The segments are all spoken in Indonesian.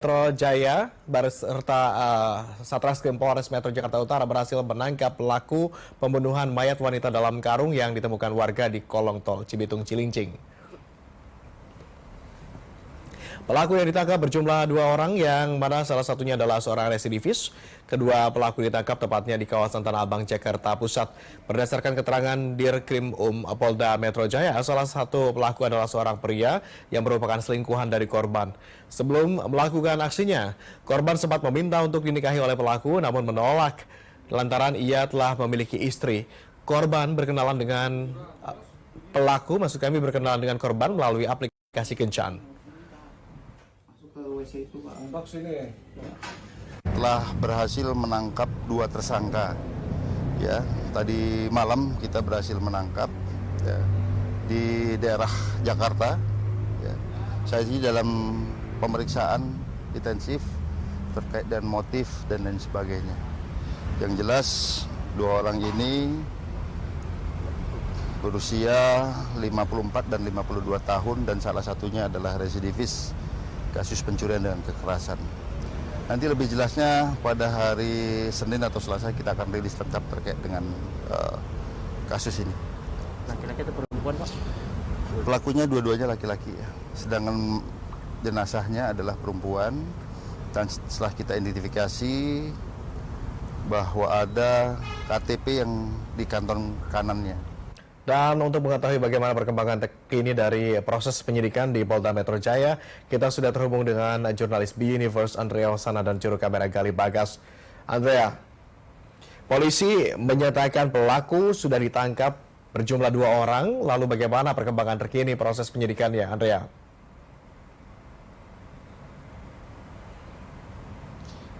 Metro Jaya beserta Satreskrim Polres Metro Jakarta Utara berhasil menangkap pelaku pembunuhan mayat wanita dalam karung yang ditemukan warga di kolong tol Cibitung Cilincing. Pelaku yang ditangkap berjumlah 2 orang yang mana salah satunya adalah seorang residivis. Kedua pelaku ditangkap tepatnya di kawasan Tanah Abang, Jakarta Pusat. Berdasarkan keterangan Dirkrim Polda Metro Jaya, salah satu pelaku adalah seorang pria yang merupakan selingkuhan dari korban. Sebelum melakukan aksinya, korban sempat meminta untuk dinikahi oleh pelaku namun menolak lantaran ia telah memiliki istri. Korban berkenalan dengan berkenalan dengan korban melalui aplikasi Kencan. Telah berhasil menangkap 2 tersangka. Ya, tadi malam kita berhasil menangkap ya, di daerah Jakarta. Ya. Saya ini dalam pemeriksaan intensif terkait dengan motif dan lain sebagainya. Yang jelas 2 orang ini berusia 54 dan 52 tahun dan salah satunya adalah residivis kasus pencurian dan kekerasan. Nanti lebih jelasnya pada hari Senin atau Selasa kita akan rilis lengkap terkait dengan kasus ini. Laki-laki atau perempuan, Pak? Pelakunya dua-duanya laki-laki ya. Sedangkan jenazahnya adalah perempuan dan setelah kita identifikasi bahwa ada KTP yang di kantong kanannya. Dan untuk mengetahui bagaimana perkembangan terkini dari proses penyidikan di Polda Metro Jaya, kita sudah terhubung dengan jurnalis B-Universe Andrea Osana dan juru kamera Gali Bagas. Andrea, polisi menyatakan pelaku sudah ditangkap berjumlah 2 orang, lalu bagaimana perkembangan terkini proses penyidikannya, Andrea?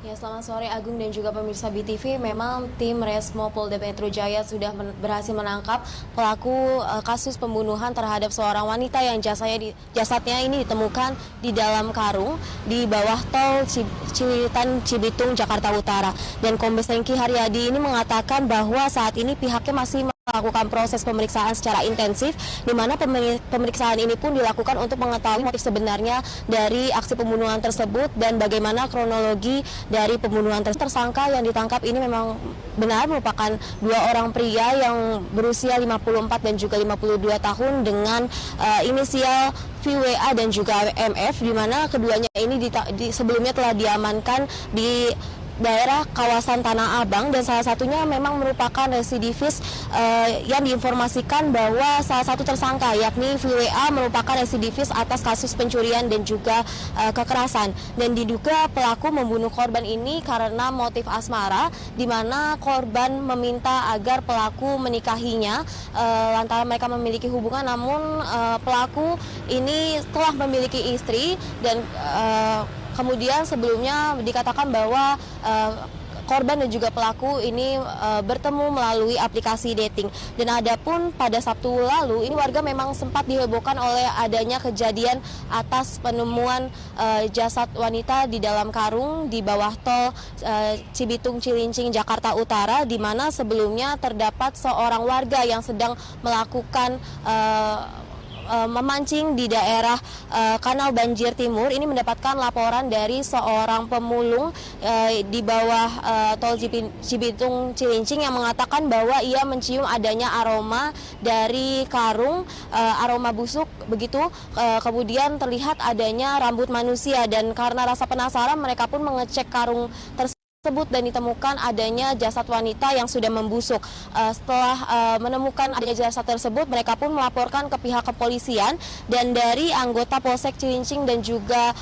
Ya, selamat sore Agung dan juga pemirsa BTV. Memang tim Resmo Polda Metro Jaya sudah berhasil menangkap pelaku kasus pembunuhan terhadap seorang wanita yang jasadnya ini ditemukan di dalam karung di bawah tol Cililitan Cibitung Jakarta Utara. Dan Kombes Hengki Haryadi ini mengatakan bahwa saat ini pihaknya masih melakukan proses pemeriksaan secara intensif, di mana pemeriksaan ini pun dilakukan untuk mengetahui motif sebenarnya dari aksi pembunuhan tersebut dan bagaimana kronologi dari pembunuhan tersangka yang ditangkap ini memang benar merupakan 2 orang pria yang berusia 54 dan juga 52 tahun dengan inisial VWA dan juga MF, di mana keduanya ini sebelumnya telah diamankan di daerah kawasan Tanah Abang dan salah satunya memang merupakan residivis yang diinformasikan bahwa salah satu tersangka yakni VWA merupakan residivis atas kasus pencurian dan juga kekerasan, dan diduga pelaku membunuh korban ini karena motif asmara, di mana korban meminta agar pelaku menikahinya lantaran mereka memiliki hubungan, namun pelaku ini telah memiliki istri dan kemudian sebelumnya dikatakan bahwa korban dan juga pelaku ini bertemu melalui aplikasi dating. Dan adapun pada Sabtu lalu ini warga memang sempat dihebohkan oleh adanya kejadian atas penemuan jasad wanita di dalam karung di bawah tol Cibitung Cilincing Jakarta Utara, di mana sebelumnya terdapat seorang warga yang sedang melakukan memancing di daerah Kanal Banjir Timur. Ini mendapatkan laporan dari seorang pemulung di bawah tol Cibitung Cilincing yang mengatakan bahwa ia mencium adanya aroma dari karung, aroma busuk begitu, kemudian terlihat adanya rambut manusia, dan karena rasa penasaran mereka pun mengecek karung tersebut dan ditemukan adanya jasad wanita yang sudah membusuk. Setelah menemukan adanya jasad tersebut, mereka pun melaporkan ke pihak kepolisian, dan dari anggota Polsek Cilincing dan juga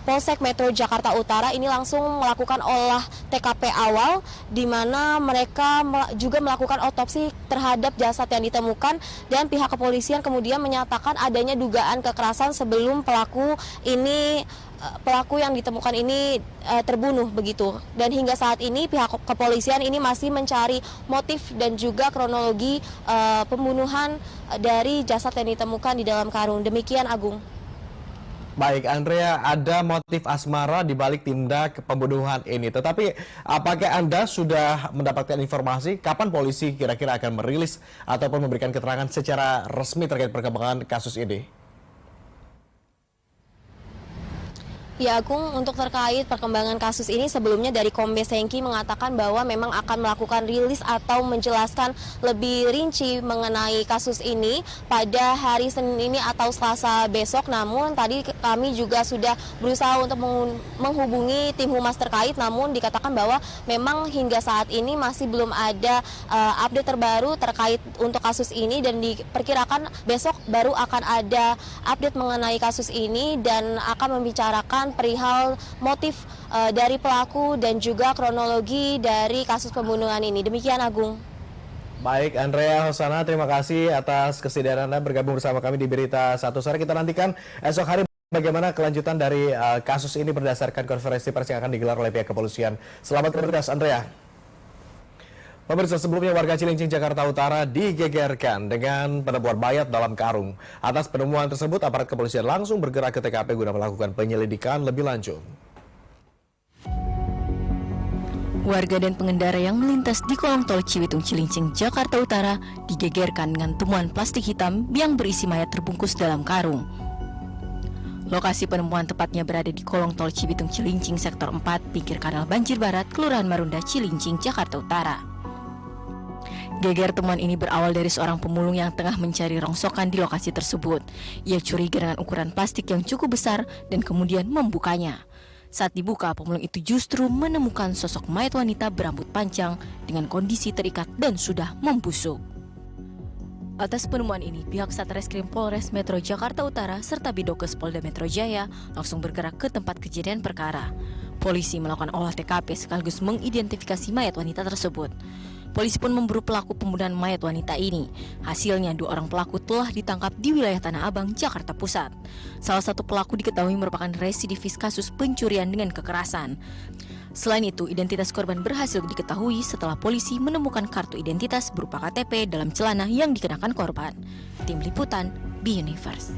Polsek Metro Jakarta Utara ini langsung melakukan olah TKP awal, di mana mereka juga melakukan otopsi terhadap jasad yang ditemukan, dan pihak kepolisian kemudian menyatakan adanya dugaan kekerasan sebelum pelaku yang ditemukan ini terbunuh begitu. Dan hingga saat ini pihak kepolisian ini masih mencari motif dan juga kronologi pembunuhan dari jasad yang ditemukan di dalam karung. Demikian, Agung. Baik, Andrea, ada motif asmara di balik tindak pembunuhan ini. Tetapi apakah Anda sudah mendapatkan informasi kapan polisi kira-kira akan merilis ataupun memberikan keterangan secara resmi terkait perkembangan kasus ini? Ya Agung, untuk terkait perkembangan kasus ini sebelumnya dari Kombes Hengki mengatakan bahwa memang akan melakukan rilis atau menjelaskan lebih rinci mengenai kasus ini pada hari Senin ini atau Selasa besok. Namun tadi kami juga sudah berusaha untuk menghubungi tim humas terkait, namun dikatakan bahwa memang hingga saat ini masih belum ada update terbaru terkait untuk kasus ini dan diperkirakan besok baru akan ada update mengenai kasus ini dan akan membicarakan perihal motif dari pelaku dan juga kronologi dari kasus pembunuhan ini. Demikian Agung. Baik, Andrea Hosana, terima kasih atas kesediaan Anda bergabung bersama kami di Berita Satu Sore. Kita nantikan esok hari bagaimana kelanjutan dari kasus ini berdasarkan konferensi pers yang akan digelar oleh pihak kepolisian. Selamat bertugas, Andrea. Pemirsa, sebelumnya warga Cilincing, Jakarta Utara digegerkan dengan penemuan mayat dalam karung. Atas penemuan tersebut, aparat kepolisian langsung bergerak ke TKP guna melakukan penyelidikan lebih lanjut. Warga dan pengendara yang melintas di kolong tol Cibitung Cilincing, Jakarta Utara digegerkan dengan temuan plastik hitam yang berisi mayat terbungkus dalam karung. Lokasi penemuan tepatnya berada di kolong tol Cibitung Cilincing Sektor 4, pinggir Kanal Banjir Barat, Kelurahan Marunda, Cilincing, Jakarta Utara. Geger temuan ini berawal dari seorang pemulung yang tengah mencari rongsokan di lokasi tersebut. Ia curiga dengan ukuran plastik yang cukup besar dan kemudian membukanya. Saat dibuka, pemulung itu justru menemukan sosok mayat wanita berambut panjang dengan kondisi terikat dan sudah membusuk. Atas penemuan ini, pihak Satreskrim Polres Metro Jakarta Utara serta Bidokes Polda Metro Jaya langsung bergerak ke tempat kejadian perkara. Polisi melakukan olah TKP sekaligus mengidentifikasi mayat wanita tersebut. Polisi pun memburu pelaku pembunuhan mayat wanita ini. Hasilnya 2 orang pelaku telah ditangkap di wilayah Tanah Abang, Jakarta Pusat. Salah satu pelaku diketahui merupakan residivis kasus pencurian dengan kekerasan. Selain itu, identitas korban berhasil diketahui setelah polisi menemukan kartu identitas berupa KTP dalam celana yang dikenakan korban. Tim Liputan, B Universe.